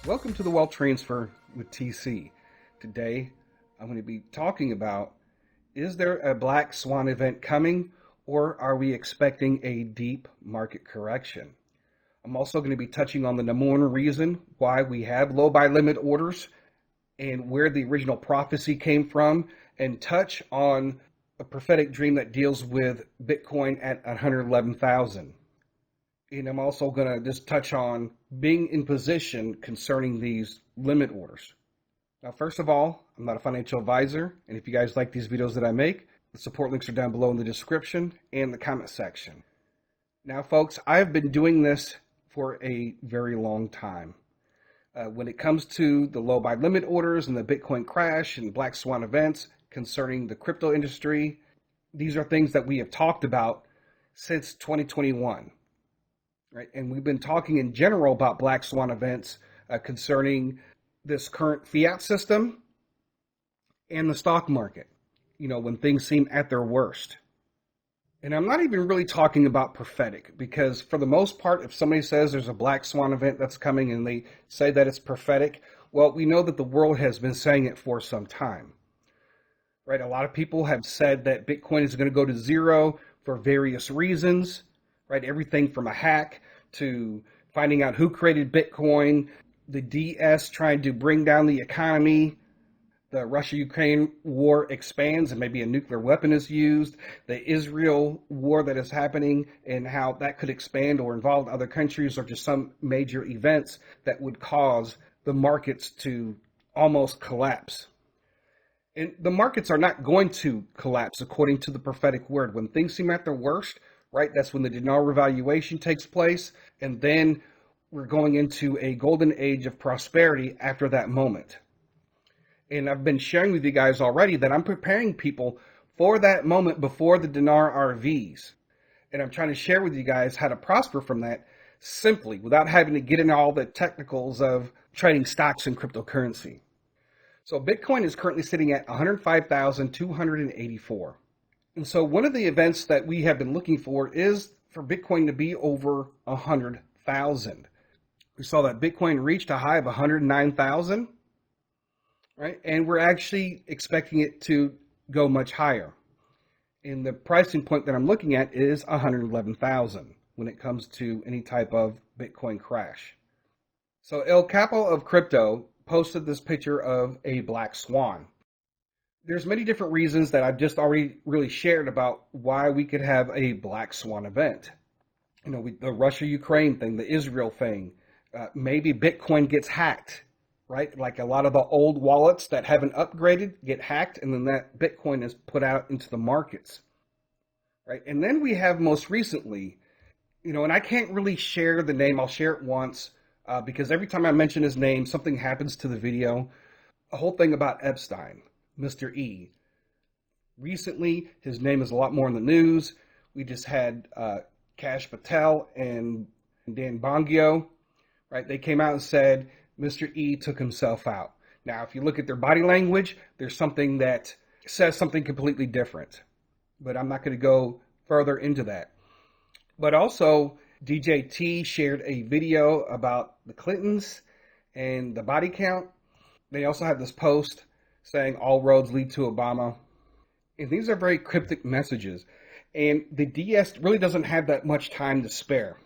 Welcome to the Wealth Transfer with TC. Today, I'm going to be talking about, is there a black swan event coming, or are we expecting a deep market correction? I'm also going to be touching on the number one reason why we have low buy limit orders and where the original prophecy came from, and touch on a prophetic dream that deals with Bitcoin at 111,000. And I'm also going to just touch on being in position concerning these limit orders. Now, first of all, I'm not a financial advisor, and if you guys like these videos that I make, the support links are down below in the description and the comment section. Now, folks, I've been doing this for a very long time. When it comes to the low buy limit orders and the Bitcoin crash and black swan events concerning the crypto industry, these are things that we have talked about since 2021. Right? And we've been talking in general about black swan events concerning this current fiat system and the stock market, when things seem at their worst. And I'm not even really talking about prophetic, because for the most part, if somebody says there's a black swan event that's coming and they say that it's prophetic, well, we know that the world has been saying it for some time. Right? A lot of people have said that Bitcoin is going to go to zero for various reasons. Right? Everything from a hack to finding out who created Bitcoin, the DS trying to bring down the economy, the Russia-Ukraine war expands and maybe a nuclear weapon is used, the Israel war that is happening and how that could expand or involve other countries, or just some major events that would cause the markets to almost collapse. And the markets are not going to collapse according to the prophetic word. When things seem at their worst, right, that's when the dinar revaluation takes place, and then we're going into a golden age of prosperity after that moment. And I've been sharing with you guys already that I'm preparing people for that moment before the dinar RVs. And I'm trying to share with you guys how to prosper from that simply without having to get into all the technicals of trading stocks and cryptocurrency. So Bitcoin is currently sitting at 105,284. And so one of the events that we have been looking for is for Bitcoin to be over 100,000. We saw that Bitcoin reached a high of 109,000, right? And we're actually expecting it to go much higher. And the pricing point that I'm looking at is 111,000 when it comes to any type of Bitcoin crash. So El Capo of Crypto posted this picture of a black swan. There's many different reasons that I've just already really shared about why we could have a black swan event. The Russia-Ukraine thing, the Israel thing, maybe Bitcoin gets hacked, right? Like a lot of the old wallets that haven't upgraded get hacked, and then that Bitcoin is put out into the markets, right? And then we have most recently, and I can't really share the name. I'll share it once because every time I mention his name, something happens to the video. A whole thing about Epstein. Mr. E. Recently, his name is a lot more in the news. We just had Kash Patel and Dan Bongio, right? They came out and said Mr. E took himself out. Now, if you look at their body language, there's something that says something completely different. But I'm not going to go further into that. But also, DJ T shared a video about the Clintons and the body count. They also have this post saying all roads lead to Obama. And these are very cryptic messages. And the DS really doesn't have that much time to spare.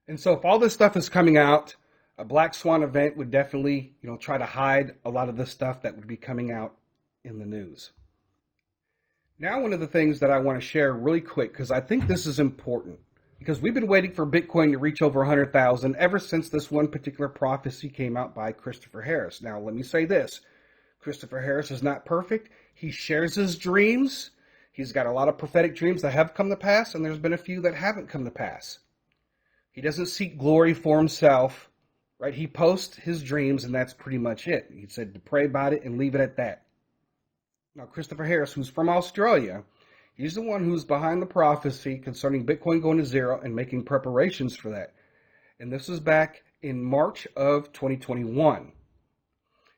And so if all this stuff is coming out, a black swan event would definitely, try to hide a lot of the stuff that would be coming out in the news. Now, one of the things that I want to share really quick, because I think this is important, because we've been waiting for Bitcoin to reach over 100,000 ever since this one particular prophecy came out by Christopher Harris. Now, let me say this. Christopher Harris is not perfect. He shares his dreams. He's got a lot of prophetic dreams that have come to pass, and there's been a few that haven't come to pass. He doesn't seek glory for himself, right? He posts his dreams, and that's pretty much it. He said to pray about it and leave it at that. Now, Christopher Harris, who's from Australia, he's the one who's behind the prophecy concerning Bitcoin going to zero and making preparations for that. And this is back in March of 2021.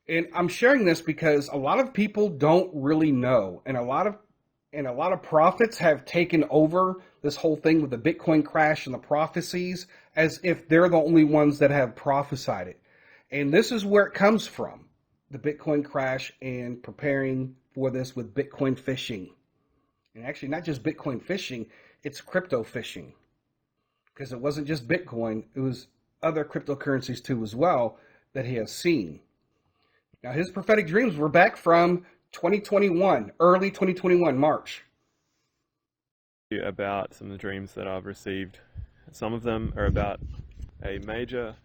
And I'm sharing this because a lot of people don't really know, and a lot of prophets have taken over this whole thing with the Bitcoin crash and the prophecies as if they're the only ones that have prophesied it. And this is where it comes from, the Bitcoin crash and preparing for this with Bitcoin phishing. And actually, not just Bitcoin phishing, it's crypto phishing. Because it wasn't just Bitcoin, it was other cryptocurrencies too as well that he has seen. Now, his prophetic dreams were back from 2021, early 2021, March. About some of the dreams that I've received. Some of them are about a major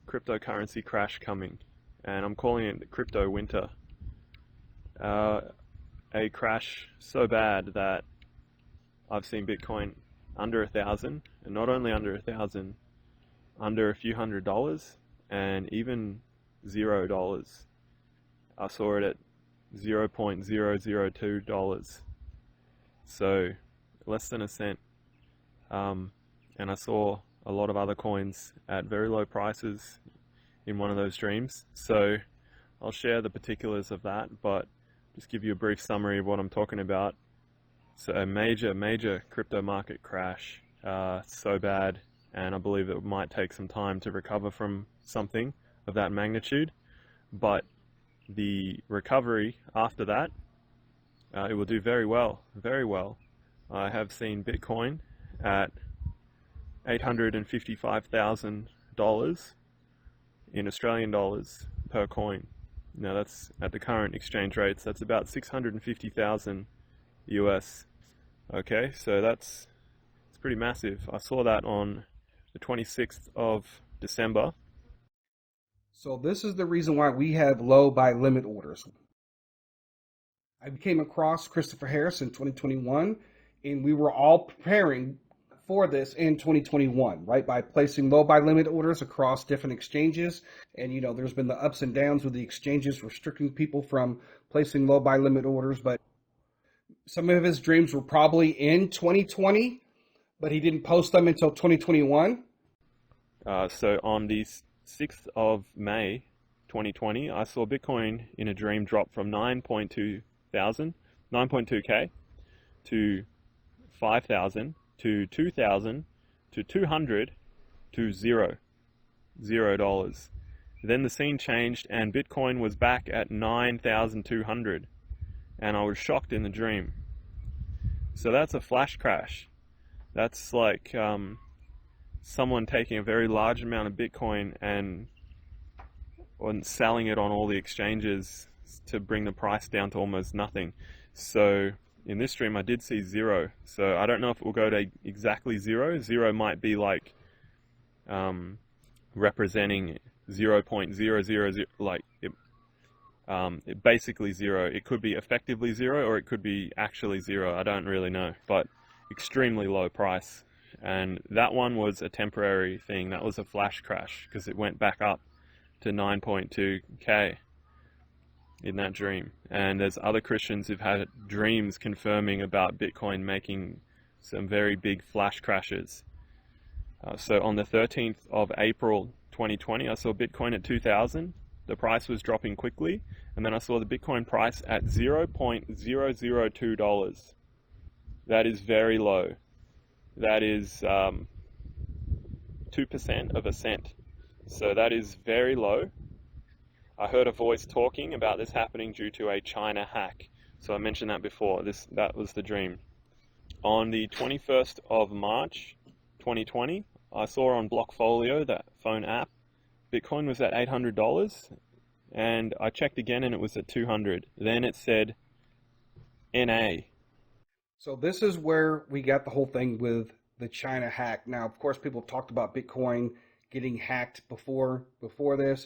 cryptocurrency crash coming, and I'm calling it the crypto winter. A crash so bad that I've seen Bitcoin under 1,000, and not only under 1,000, under a few $100s, and even $0. I saw it at $0.002, so less than a cent. And I saw a lot of other coins at very low prices in one of those dreams. So I'll share the particulars of that, but just give you a brief summary of what I'm talking about. So a major crypto market crash, so bad, and I believe it might take some time to recover from something of that magnitude. But the recovery after that, it will do very well, very well. I have seen Bitcoin at $855,000 in Australian dollars per coin. Now that's at the current exchange rates, that's about 650,000 US. Okay, so it's pretty massive. I saw that on the 26th of December. So this is the reason why we have low buy limit orders. I came across Christopher Harris in 2021, and we were all preparing for this in 2021, right? By placing low buy limit orders across different exchanges. And, there's been the ups and downs with the exchanges restricting people from placing low buy limit orders. But some of his dreams were probably in 2020, but he didn't post them until 2021. So on the 6th of May, 2020, I saw Bitcoin in a dream drop from 9.2k to 5,000 to 2,000 to 200 to $0. Then the scene changed and Bitcoin was back at 9,200, and I was shocked in the dream. So that's a flash crash. That's like someone taking a very large amount of Bitcoin and selling it on all the exchanges to bring the price down to almost nothing. So in this stream I did see $0. So I don't know if it will go to exactly $0. $0 might be like representing 0.000, like basically $0. It could be effectively $0 or it could be actually $0. I don't really know, but extremely low price. And that one was a temporary thing. That was a flash crash because it went back up to 9.2k in that dream. And there's other Christians who've had dreams confirming about Bitcoin making some very big flash crashes. So on the 13th of April 2020, I saw Bitcoin at 2,000. The price was dropping quickly, and then I saw the Bitcoin price at $0.002. That is very low. That is 2% of a cent. So that is very low. I heard a voice talking about this happening due to a China hack. So I mentioned that before. That was the dream. On the 21st of March 2020, I saw on Blockfolio, that phone app, Bitcoin was at $800, and I checked again and it was at 200. Then it said NA. So this is where we got the whole thing with the China hack. Now, of course, people have talked about Bitcoin getting hacked before this,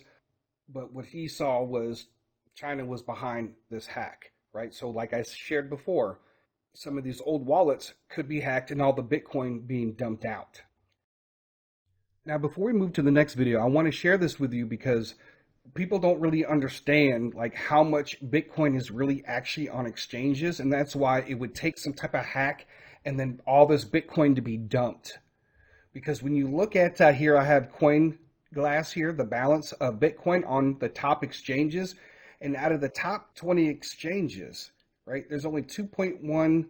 but what he saw was China was behind this hack, right? So like I shared before, some of these old wallets could be hacked and all the Bitcoin being dumped out. Now, before we move to the next video, I want to share this with you because people don't really understand like how much Bitcoin is really actually on exchanges, and that's why it would take some type of hack and then all this Bitcoin to be dumped. Because when you look at here, I have CoinGlass here, the balance of Bitcoin on the top exchanges, and out of the top 20 exchanges, right, there's only 2.1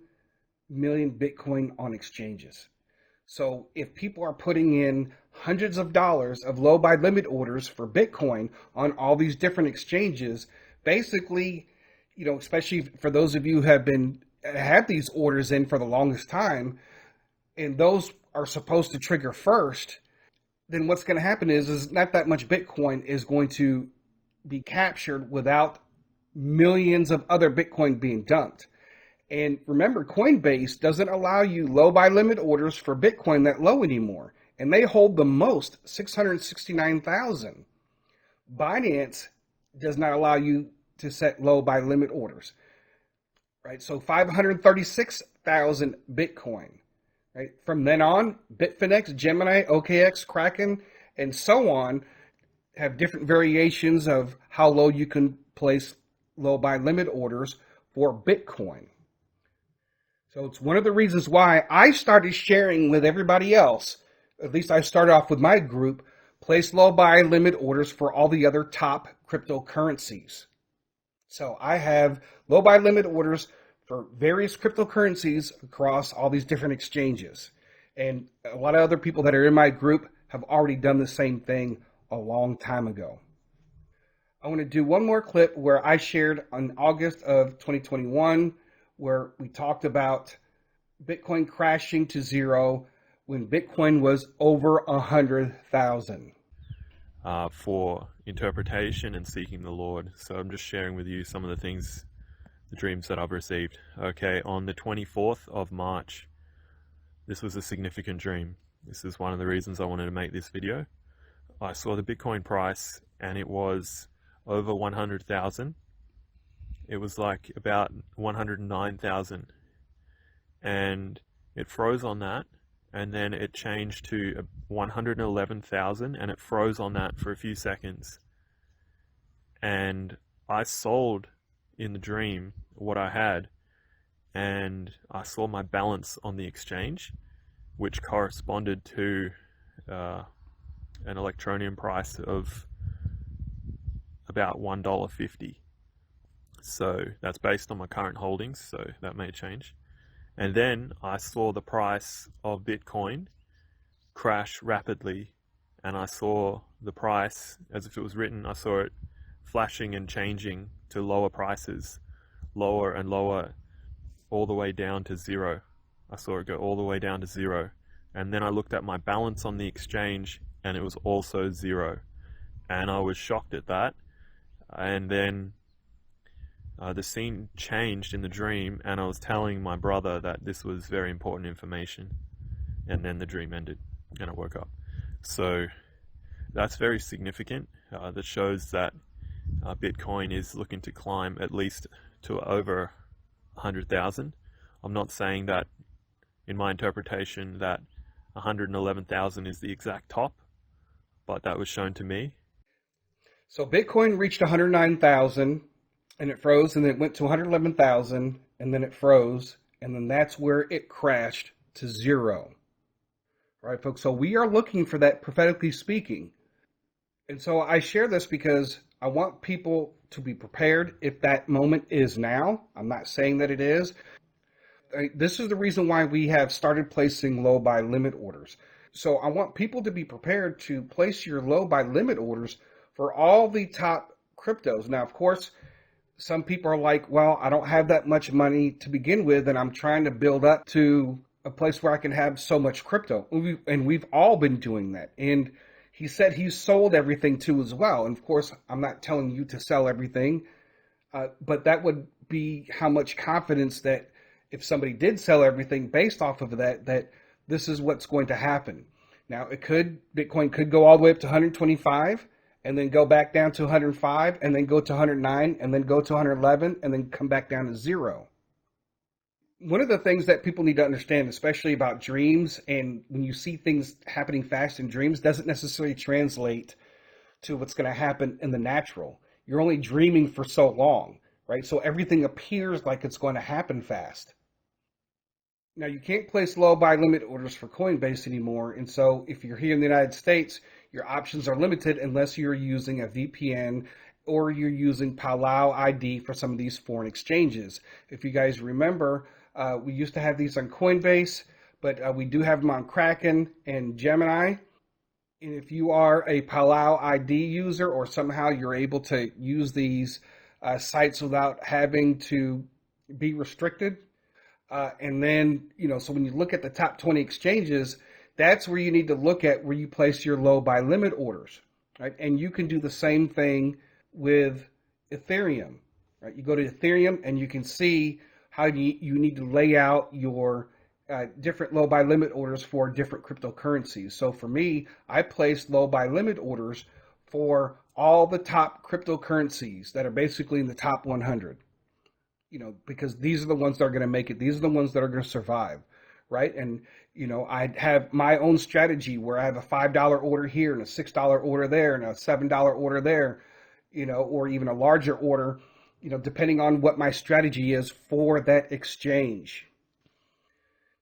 million Bitcoin on exchanges. So if people are putting in hundreds of dollars of low buy limit orders for Bitcoin on all these different exchanges. Basically, especially for those of you who have had these orders in for the longest time, and those are supposed to trigger first, then what's going to happen is not that much Bitcoin is going to be captured without millions of other Bitcoin being dumped. And remember, Coinbase doesn't allow you low buy limit orders for Bitcoin that low anymore. And they hold the most, 669,000. Binance does not allow you to set low buy limit orders. Right? So 536,000 Bitcoin. Right? From then on, Bitfinex, Gemini, OKX, Kraken, and so on have different variations of how low you can place low buy limit orders for Bitcoin. So it's one of the reasons why I started sharing with everybody else. At least I started off with my group, place low buy limit orders for all the other top cryptocurrencies. So I have low buy limit orders for various cryptocurrencies across all these different exchanges. And a lot of other people that are in my group have already done the same thing a long time ago. I want to do one more clip where I shared on August of 2021, where we talked about Bitcoin crashing to zero when Bitcoin was over 100,000. For interpretation and seeking the Lord. So I'm just sharing with you some of the things, the dreams that I've received. Okay, on the 24th of March, this was a significant dream. This is one of the reasons I wanted to make this video. I saw the Bitcoin price and it was over 100,000. It was like about 109,000. And it froze on that. And then it changed to 111,000 and it froze on that for a few seconds. And I sold in the dream what I had, and I saw my balance on the exchange, which corresponded to an electronium price of about $1.50. So that's based on my current holdings, so that may change. And then I saw the price of Bitcoin crash rapidly, and I saw the price, as if it was written, I saw it flashing and changing to lower prices, lower and lower, all the way down to zero. I saw it go all the way down to zero. And then I looked at my balance on the exchange, and it was also zero. And I was shocked at that. And then the scene changed in the dream, and I was telling my brother that this was very important information, and then the dream ended and I woke up. So that's very significant. That shows that Bitcoin is looking to climb at least to over 100,000. I'm not saying that in my interpretation that 111,000 is the exact top, but that was shown to me. So Bitcoin reached 109,000. And it froze, and then it went to 111,000, and then it froze, and then that's where it crashed to zero. All right, folks, so we are looking for that, prophetically speaking. And so I share this because I want people to be prepared if that moment is now. I'm not saying that it is. This is the reason why we have started placing low buy limit orders. So I want people to be prepared to place your low buy limit orders for all the top cryptos. Now, of course, some people are like, well, I don't have that much money to begin with, and I'm trying to build up to a place where I can have so much crypto. And we've all been doing that. And he said he sold everything too as well. And of course, I'm not telling you to sell everything, but that would be how much confidence that if somebody did sell everything based off of that this is what's going to happen. Now, Bitcoin could go all the way up to 125, and then go back down to 105, and then go to 109, and then go to 111, and then come back down to zero. One of the things that people need to understand, especially about dreams, and when you see things happening fast in dreams, doesn't necessarily translate to what's going to happen in the natural. You're only dreaming for so long, right? So everything appears like it's going to happen fast. Now, you can't place low buy limit orders for Coinbase anymore, and so if you're here in the United States, your options are limited unless you're using a VPN or you're using Palau ID for some of these foreign exchanges. If you guys remember, we used to have these on Coinbase, but we do have them on Kraken and Gemini. And if you are a Palau ID user or somehow you're able to use these sites without having to be restricted, and then, so when you look at the top 20 exchanges, that's where you need to look at where you place your low buy limit orders, right? And you can do the same thing with Ethereum, right? You go to Ethereum and you can see how you need to lay out your different low buy limit orders for different cryptocurrencies. So for me, I placed low buy limit orders for all the top cryptocurrencies that are basically in the top 100, because these are the ones that are going to make it. These are the ones that are going to survive, right? And, I have my own strategy where I have a $5 order here and a $6 order there and a $7 order there, or even a larger order, depending on what my strategy is for that exchange.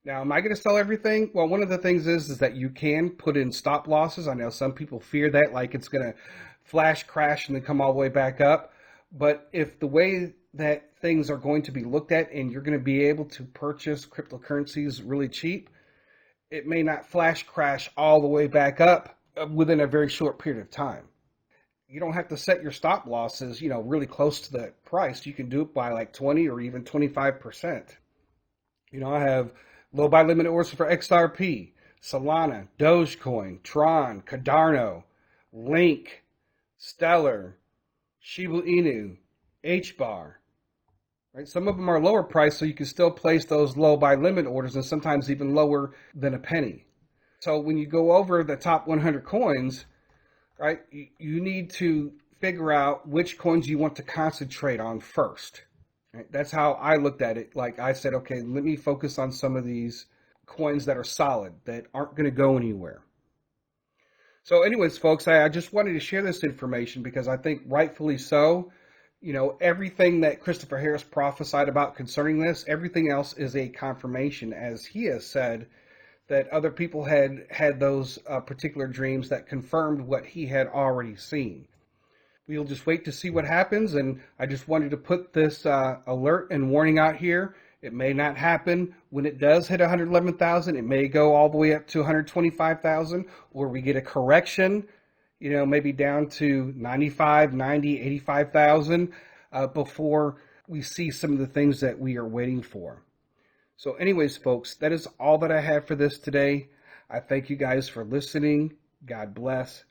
Now, am I going to sell everything? Well, one of the things is that you can put in stop losses. I know some people fear that, like it's going to flash crash and then come all the way back up. But if the way that things are going to be looked at and you're going to be able to purchase cryptocurrencies really cheap, it may not flash crash all the way back up within a very short period of time. You don't have to set your stop losses, really close to the price. You can do it by like 20 or even 25%. I have low buy limit orders for XRP, Solana, Dogecoin, Tron, Cardano, Link, Stellar, Shiba Inu, HBAR. Right? Some of them are lower priced, so you can still place those low buy limit orders and sometimes even lower than a penny. So when you go over the top 100 coins, right, you need to figure out which coins you want to concentrate on first. Right? That's how I looked at it. Like I said, okay, let me focus on some of these coins that are solid, that aren't going to go anywhere. So anyways, folks, I just wanted to share this information because I think rightfully so, everything that Christopher Harris prophesied about concerning this, everything else is a confirmation, as he has said, that other people had those particular dreams that confirmed what he had already seen. We'll just wait to see what happens, and I just wanted to put this alert and warning out here. It may not happen when it does hit 111,000. It may go all the way up to 125,000, or we get a correction, maybe down to 95, 90, 85,000 before we see some of the things that we are waiting for. So anyways, folks, that is all that I have for this today. I thank you guys for listening. God bless.